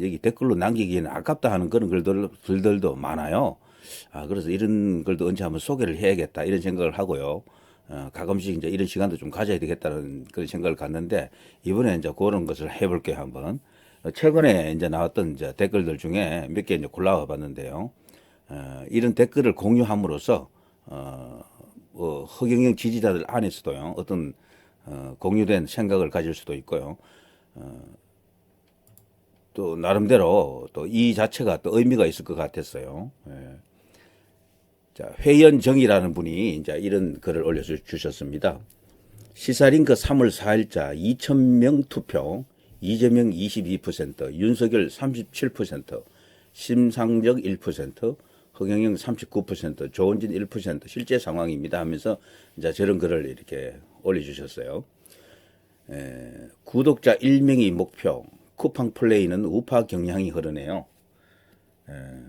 여기 댓글로 남기기에는 아깝다 하는 그런 글들도 많아요. 그래서 이런 글도 언제 한번 소개를 해야겠다 이런 생각을 하고요. 가끔씩 이제 이런 시간도 좀 가져야 되겠다는 그런 생각을 갖는데 이번에 이제 그런 것을 해볼게요 한번. 최근에 이제 나왔던 이제 댓글들 중에 몇 개 이제 골라와 봤는데요. 이런 댓글을 공유함으로써 허경영 지지자들 안에서도요 어떤 공유된 생각을 가질 수도 있고요. 또 나름대로 또 이 자체가 또 의미가 있을 것 같았어요. 자, 회연정이라는 분이 이제 이런 글을 올려주셨습니다. 시사링크 3월 4일자 2,000명 투표, 이재명 22%, 윤석열 37%, 심상정 1%, 허경영 39%, 조원진 1% 실제 상황입니다 하면서 이제 저런 글을 이렇게 올려주셨어요. 구독자 1명이 목표, 쿠팡 플레이는 우파 경향이 흐르네요.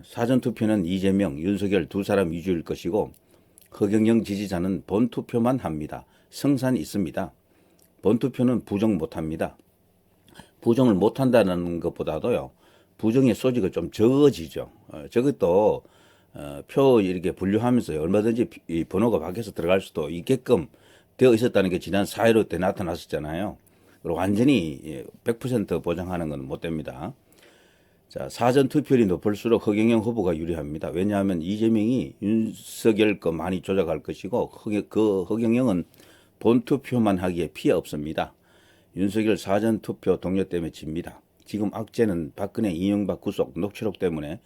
사전투표는 이재명, 윤석열 두 사람 위주일 것이고 허경영 지지자는 본투표만 합니다. 성산 있습니다. 본투표는 부정 못합니다. 부정을 못한다는 것보다도요. 부정의 소지가 좀 적어지죠. 저것도 표 이렇게 분류하면서 얼마든지 이 번호가 바뀌어서 들어갈 수도 있게끔 되어 있었다는 게 지난 4.15 때 나타났었잖아요. 그리고 완전히 100% 보장하는 건 못 됩니다. 자, 사전 투표율이 높을수록 허경영 후보가 유리합니다. 왜냐하면 이재명이 윤석열 거 많이 조작할 것이고 그 허경영은 본투표만 하기에 피해 없습니다. 윤석열 사전 투표 동료 때문에 집니다. 지금 악재는 박근혜 이명박 구속 녹취록 때문에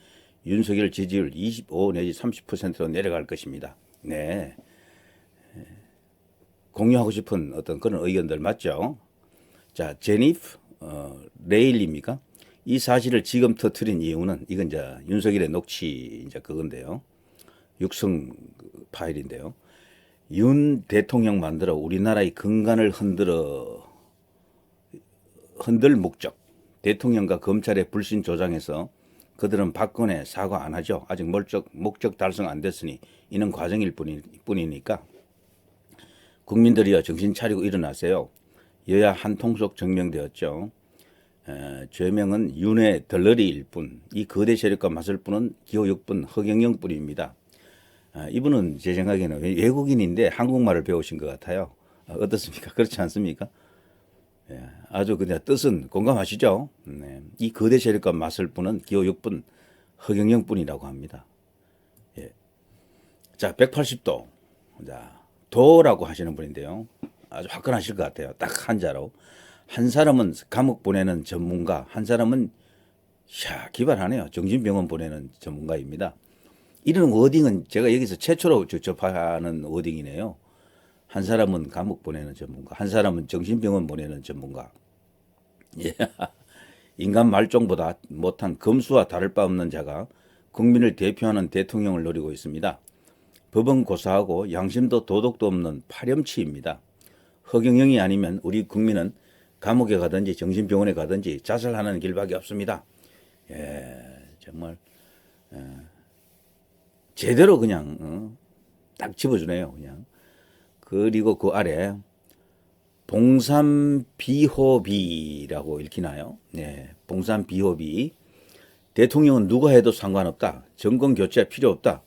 윤석열 지지율 25 내지 30%로 내려갈 것입니다. 네. 공유하고 싶은 어떤 그런 의견들 맞죠? 자, 제니프 레일리입니까? 이 사실을 지금 터트린 이유는 이건 이제 윤석열의 녹취 이제 그건데요. 육성 파일인데요. 윤 대통령 만들어 우리나라의 근간을 흔들 목적. 대통령과 검찰의 불신 조장에서 그들은 박근혜 사과 안 하죠. 아직 목적 달성 안 됐으니 이는 과정일 뿐이니까 국민들이여 정신 차리고 일어나세요. 여야 한통속 증명되었죠. 죄명은 윤의 덜러리일 뿐, 이 거대 세력과 맞설 뿐은 기호 6분 허경영 뿐입니다. 이분은 제 생각에는 외국인인데 한국말을 배우신 것 같아요. 어떻습니까? 그렇지 않습니까? 아주 그냥 뜻은 공감하시죠? 네. 이 거대 세력과 맞설 뿐은 기호 6분 허경영 뿐이라고 합니다. 예. 자, 180도. 자, 도라고 하시는 분인데요. 아주 화끈하실 것 같아요. 딱 한자로. 한 사람은 감옥 보내는 전문가, 한 사람은 기발하네요. 정신병원 보내는 전문가입니다. 이런 워딩은 제가 여기서 최초로 접하는 워딩이네요. 한 사람은 감옥 보내는 전문가, 한 사람은 정신병원 보내는 전문가. 예. 인간 말종보다 못한 검수와 다를 바 없는 자가 국민을 대표하는 대통령을 노리고 있습니다. 법은 고사하고 양심도 도덕도 없는 파렴치입니다. 허경영이 아니면 우리 국민은 감옥에 가든지 정신병원에 가든지 자살하는 길밖에 없습니다. 정말 제대로 그냥 딱 집어주네요. 그냥. 그리고 그 아래 봉삼비호비라고 읽히나요? 네, 봉삼비호비. 대통령은 누가 해도 상관없다. 정권 교체 필요 없다.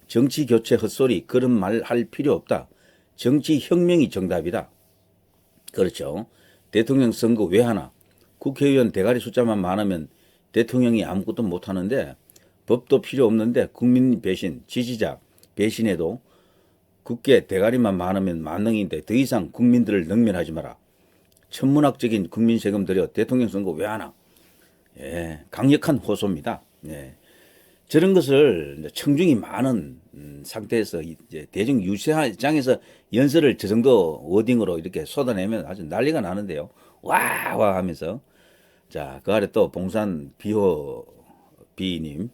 정치 교체 헛소리 그런 말 할 필요 없다. 정치 혁명이 정답이다. 그렇죠. 대통령 선거 왜 하나? 국회의원 대가리 숫자만 많으면 대통령이 아무것도 못하는데 법도 필요 없는데 국민 배신, 지지자 배신해도 국회 대가리만 많으면 만능인데 더 이상 국민들을 능멸하지 마라. 천문학적인 국민 세금 들여 대통령 선거 왜 하나? 강력한 호소입니다. 저런 것을 청중이 많은 상태에서 이제 대중 유세 장에서 연설을 저 정도 워딩으로 이렇게 쏟아내면 아주 난리가 나는데요. 와 하면서 자, 그 아래 또 봉산 비호 비님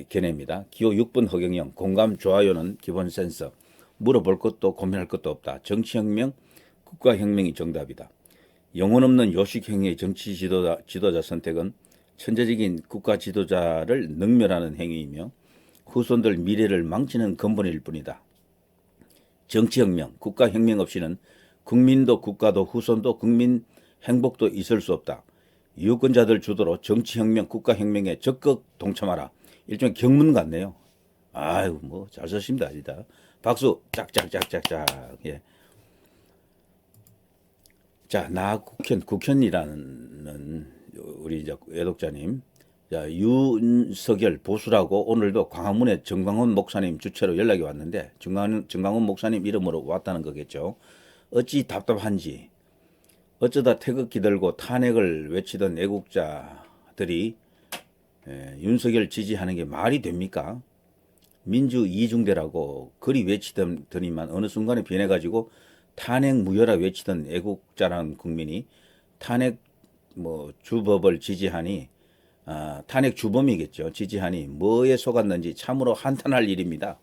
견해입니다. 기호 6분 허경영 공감 좋아요는 기본 센서 물어볼 것도 고민할 것도 없다. 정치혁명 국가혁명이 정답이다. 영혼 없는 요식행위의 정치 지도자 선택은 천재적인 국가 지도자를 능멸하는 행위이며 후손들 미래를 망치는 근본일 뿐이다. 정치혁명, 국가혁명 없이는 국민도 국가도 후손도 국민 행복도 있을 수 없다. 유권자들 주도로 정치혁명, 국가혁명에 적극 동참하라. 일종의 경문 같네요. 아유, 뭐, 잘 썼습니다, 진짜. 박수, 짝짝짝짝짝. 예. 자, 나 국현이라는 우리 이제 애독자님. 자, 윤석열 보수라고 오늘도 광화문에 정광훈 목사님 주최로 연락이 왔는데, 정광훈 목사님 이름으로 왔다는 거겠죠. 어찌 답답한지, 어쩌다 태극기 들고 탄핵을 외치던 애국자들이 윤석열 지지하는 게 말이 됩니까? 민주 이중대라고 그리 외치더니만 어느 순간에 변해가지고 탄핵 무효라 외치던 애국자라는 국민이 탄핵 뭐 주법을 지지하니 탄핵 주범이겠죠. 지지하니 뭐에 속았는지 참으로 한탄할 일입니다.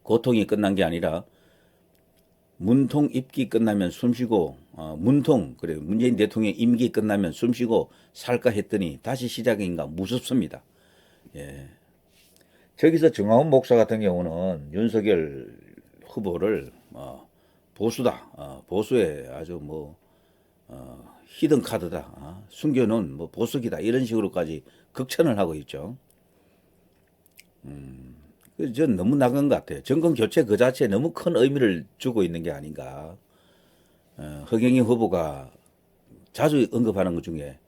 고통이 끝난 게 아니라 문통 임기 끝나면 숨쉬고 그래 문재인 대통령 임기 끝나면 숨쉬고 살까 했더니 다시 시작인가 무섭습니다. 예. 저기서 정광훈 목사 같은 경우는 윤석열 후보를 보수다, 보수의 아주 뭐 히든 카드다, 숨겨놓은 뭐 보수기다 이런 식으로까지 극찬을 하고 있죠. 전 너무 나간 것 같아요. 정권 교체 그 자체에 너무 큰 의미를 주고 있는 게 아닌가. 허경영 후보가 자주 언급하는 것 중에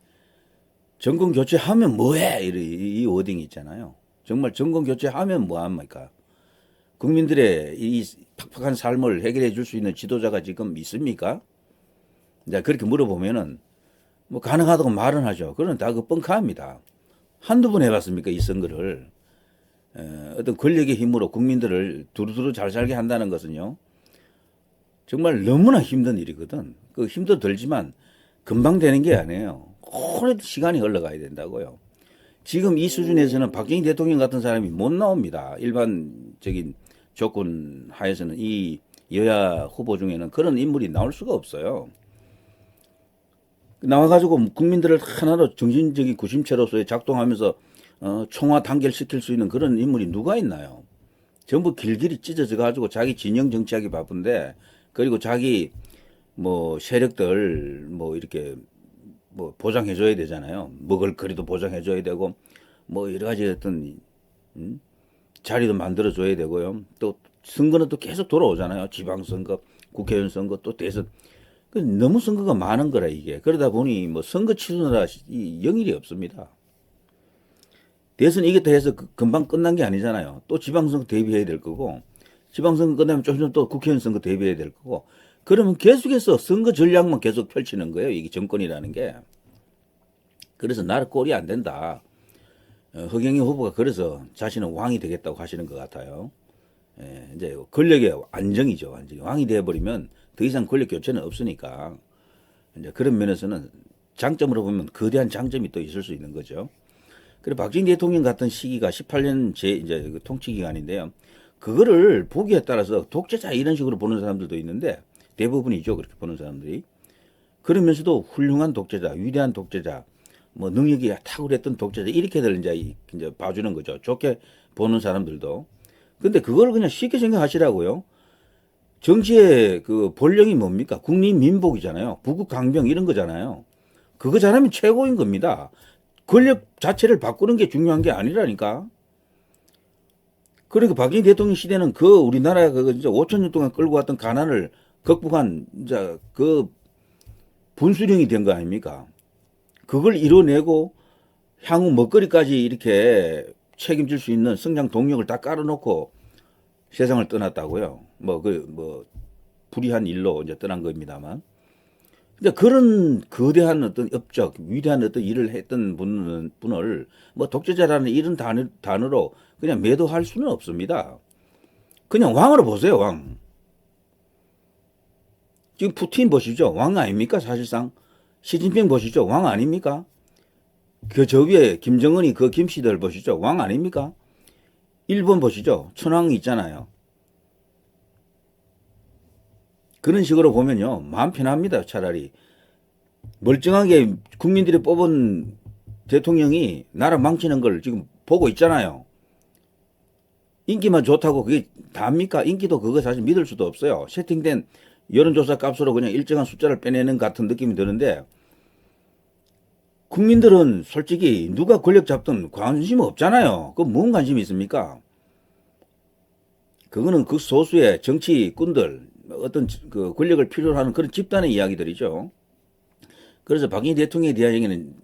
정권 교체하면 뭐해 이 워딩이 있잖아요. 정말 정권 교체하면 뭐합니까? 국민들의 이 팍팍한 삶을 해결해 줄 수 있는 지도자가 지금 있습니까? 이제 그렇게 물어보면은 뭐 가능하다고 말은 하죠. 그건 다 그 뻥카입니다. 한두 번 해봤습니까? 이 선거를. 어떤 권력의 힘으로 국민들을 두루두루 잘 살게 한다는 것은요. 정말 너무나 힘든 일이거든. 그 힘도 들지만 금방 되는 게 아니에요. 오랜 시간이 흘러가야 된다고요. 지금 이 수준에서는 박정희 대통령 같은 사람이 못 나옵니다. 일반적인 조건 하에서는 이 여야 후보 중에는 그런 인물이 나올 수가 없어요. 나와가지고 국민들을 하나로 정신적인 구심체로서 작동하면서 총화 단결시킬 수 있는 그런 인물이 누가 있나요? 전부 길길이 찢어져 가지고 자기 진영 정치하기 바쁜데, 그리고 자기 뭐 세력들 뭐 이렇게 뭐 보장해줘야 되잖아요. 먹을 거리도 보장해줘야 되고 뭐 여러 가지 어떤 자리도 만들어줘야 되고요. 또 선거는 또 계속 돌아오잖아요. 지방선거, 국회의원 선거, 또 대선. 너무 선거가 많은 거라 이게. 그러다 보니 뭐 선거 치르느라 영일이 없습니다. 대선 이겼다 해서 금방 끝난 게 아니잖아요. 또 지방선거 대비해야 될 거고, 지방선거 끝나면 좀 있으면 또 국회의원 선거 대비해야 될 거고, 그러면 계속해서 선거 전략만 계속 펼치는 거예요. 이게 정권이라는 게. 그래서 나라 꼴이 안 된다. 허경영 후보가 그래서 자신은 왕이 되겠다고 하시는 것 같아요. 이제 권력의 안정이죠. 완전히 왕이 되어버리면 더 이상 권력 교체는 없으니까. 이제 그런 면에서는 장점으로 보면 거대한 장점이 또 있을 수 있는 거죠. 그리고 박정희 대통령 같은 시기가 18년 이제 그 통치 기간인데요. 그거를 보기에 따라서 독재자 이런 식으로 보는 사람들도 있는데 대부분이죠. 그렇게 보는 사람들이. 그러면서도 훌륭한 독재자, 위대한 독재자, 뭐 능력이 탁월했던 독재자 이렇게들 이제 봐주는 거죠. 좋게 보는 사람들도. 근데 그걸 그냥 쉽게 생각하시라고요. 정치의 그 본령이 뭡니까? 국민민복이잖아요. 부국강병 이런 거잖아요. 그거 잘하면 최고인 겁니다. 권력 자체를 바꾸는 게 중요한 게 아니라니까. 그러니까 박정희 대통령 시대는 그 우리나라가 그 이제 5천 년 동안 끌고 왔던 가난을 극복한 이제 그 분수령이 된 거 아닙니까? 그걸 이뤄내고 향후 먹거리까지 이렇게 책임질 수 있는 성장 동력을 다 깔아놓고 세상을 떠났다고요. 뭐 불의한 일로 이제 떠난 겁니다만. 근데 그런 거대한 어떤 업적, 위대한 어떤 일을 했던 분을 뭐 독재자라는 이런 단어로 그냥 매도할 수는 없습니다. 그냥 왕으로 보세요, 왕. 지금 푸틴 보시죠. 왕 아닙니까, 사실상? 시진핑 보시죠. 왕 아닙니까? 저 위에 김정은이 그 김씨들 보시죠. 왕 아닙니까? 일본 보시죠. 천황이 있잖아요. 그런 식으로 보면요. 마음 편합니다. 차라리. 멀쩡하게 국민들이 뽑은 대통령이 나라 망치는 걸 지금 보고 있잖아요. 인기만 좋다고 그게 다입니까? 인기도 그거 사실 믿을 수도 없어요. 세팅된 여론조사 값으로 그냥 일정한 숫자를 빼내는 같은 느낌이 드는데 국민들은 솔직히 누가 권력 잡든 관심 없잖아요. 그 뭔 관심이 있습니까? 그거는 그 소수의 정치꾼들, 어떤 그 권력을 필요로 하는 그런 집단의 이야기들이죠. 그래서 박근혜 대통령에 대한 얘기는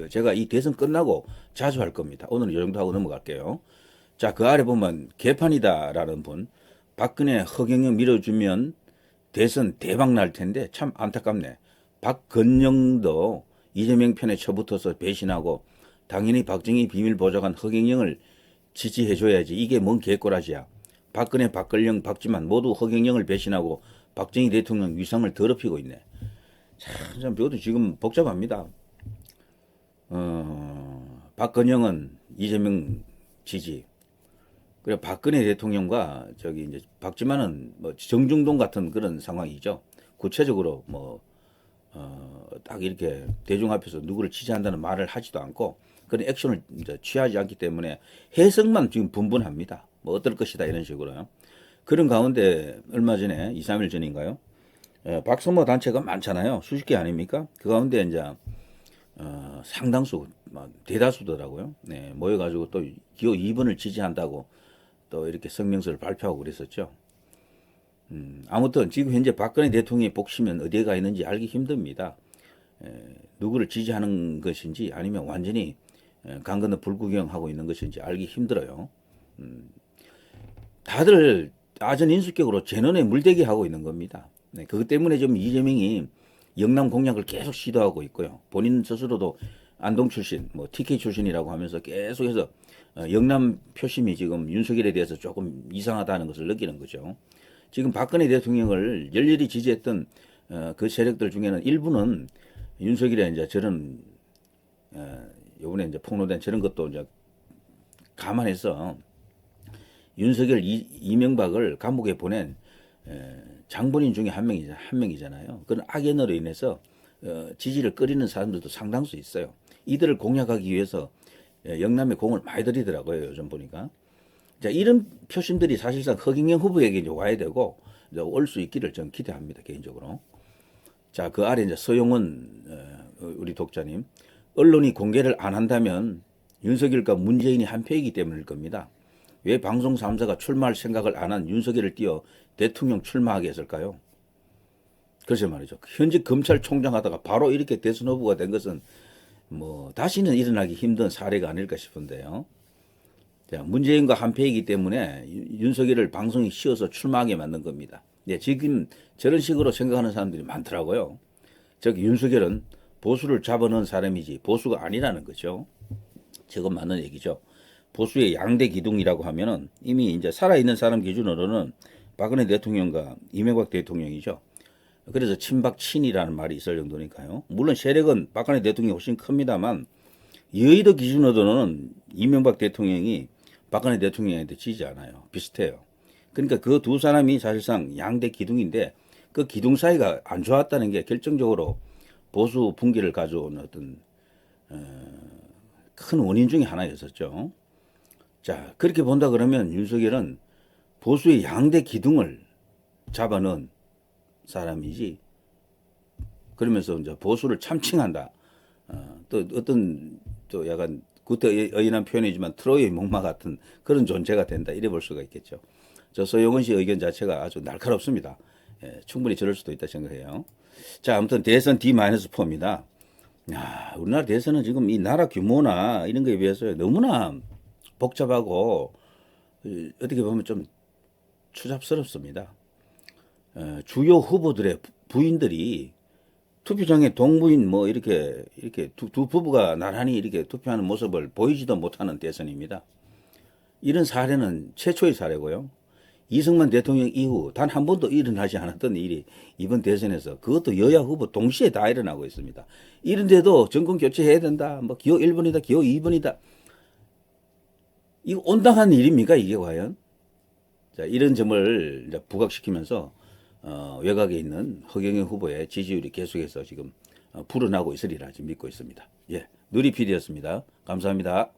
제가 이 대선 끝나고 자주 할 겁니다. 오늘은 이 정도 하고 넘어갈게요. 자, 그 아래 보면 개판이다라는 분, 박근혜 허경영 밀어주면 대선 대박 날 텐데 참 안타깝네. 박건영도 이재명 편에 쳐붙어서 배신하고 당연히 박정희 비밀 보좌관 허경영을 지지해줘야지. 이게 뭔 개꼬라지야. 박근혜, 박건영, 박지만 모두 허경영을 배신하고 박정희 대통령 위상을 더럽히고 있네. 참, 저도 지금 복잡합니다. 박건영은 이재명 지지. 그래 박근혜 대통령과 저기 이제 박지만은 뭐 정중동 같은 그런 상황이죠. 구체적으로 뭐 딱 이렇게 대중 앞에서 누구를 지지한다는 말을 하지도 않고 그런 액션을 이제 취하지 않기 때문에 해석만 지금 분분합니다. 뭐 어떨 것이다 이런 식으로요. 그런 가운데 얼마 전에 2, 3일 전인가요? 박성모 단체가 많잖아요. 수십 개 아닙니까? 그 가운데 이제 상당수 대다수더라고요. 네, 모여가지고 또 기호 2번을 지지한다고 또 이렇게 성명서를 발표하고 그랬었죠. 아무튼 지금 현재 박근혜 대통령의 복심은 어디에 가 있는지 알기 힘듭니다. 누구를 지지하는 것인지 아니면 완전히 강 건너 불구경하고 있는 것인지 알기 힘들어요. 다들 아전 인수격으로 재논에 물대기 하고 있는 겁니다. 네, 그것 때문에 좀 이재명이 영남 공략을 계속 시도하고 있고요. 본인 스스로도 안동 출신, 뭐 TK 출신이라고 하면서 계속해서 영남 표심이 지금 윤석열에 대해서 조금 이상하다는 것을 느끼는 거죠. 지금 박근혜 대통령을 열렬히 지지했던 그 세력들 중에는 일부는 윤석열의 이제 저런 요번에 이제 폭로된 저런 것도 이제 감안해서 윤석열 이명박을 감옥에 보낸 장본인 중에 한 명이잖아요. 그런 악연으로 인해서 지지를 꺼리는 사람들도 상당수 있어요. 이들을 공략하기 위해서 영남에 공을 많이 들이더라고요. 요즘 보니까. 자, 이런 표심들이 사실상 허경영 후보에게 이제 와야 되고 올 수 있기를 저는 기대합니다. 개인적으로. 자, 그 아래 이제 서용원 우리 독자님, 언론이 공개를 안 한다면 윤석열과 문재인이 한패이기 때문일 겁니다. 왜 방송 3사가 출마할 생각을 안 한 윤석열을 띄워 대통령 출마하게 했을까요? 그래서 말이죠. 현직 검찰총장 하다가 바로 이렇게 대선 후보가 된 것은 뭐 다시는 일어나기 힘든 사례가 아닐까 싶은데요. 자, 문재인과 한패이기 때문에 윤석열을 방송에 씌워서 출마하게 만든 겁니다. 네, 지금 저런 식으로 생각하는 사람들이 많더라고요. 즉 윤석열은 보수를 잡아넣은 사람이지 보수가 아니라는 거죠. 저건 맞는 얘기죠. 보수의 양대 기둥이라고 하면은 이미 이제 살아있는 사람 기준으로는 박근혜 대통령과 이명박 대통령이죠. 그래서 친박친이라는 말이 있을 정도니까요. 물론 세력은 박근혜 대통령이 훨씬 큽니다만 여의도 기준으로는 이명박 대통령이 박근혜 대통령한테 지지 않아요. 비슷해요. 그러니까 그 두 사람이 사실상 양대 기둥인데 그 기둥 사이가 안 좋았다는 게 결정적으로 보수 분기를 가져온 어떤 큰 원인 중에 하나였었죠. 자, 그렇게 본다 그러면 윤석열은 보수의 양대 기둥을 잡아넣은 사람이지. 그러면서 이제 보수를 참칭한다. 또 어떤 또 약간 그때 어인한 표현이지만 트로이의 목마 같은 그런 존재가 된다. 이래 볼 수가 있겠죠. 저 서영은 씨 의견 자체가 아주 날카롭습니다. 충분히 저럴 수도 있다 생각해요. 자, 아무튼 대선 D-4입니다. 야, 우리나라 대선은 지금 이 나라 규모나 이런 거에 비해서 너무나 복잡하고 어떻게 보면 좀 추잡스럽습니다. 주요 후보들의 부인들이 투표장에 동부인 뭐 이렇게 두 부부가 나란히 이렇게 투표하는 모습을 보이지도 못하는 대선입니다. 이런 사례는 최초의 사례고요. 이승만 대통령 이후 단 한 번도 일어나지 않았던 일이 이번 대선에서 그것도 여야 후보 동시에 다 일어나고 있습니다. 이런데도 정권 교체해야 된다. 뭐 기호 1번이다. 기호 2번이다. 이거 온당한 일입니까? 이게 과연? 자, 이런 점을 이제 부각시키면서 외곽에 있는 허경영 후보의 지지율이 계속해서 지금 불어나고 있으리라 지금 믿고 있습니다. 예, 누리 PD였습니다. 감사합니다.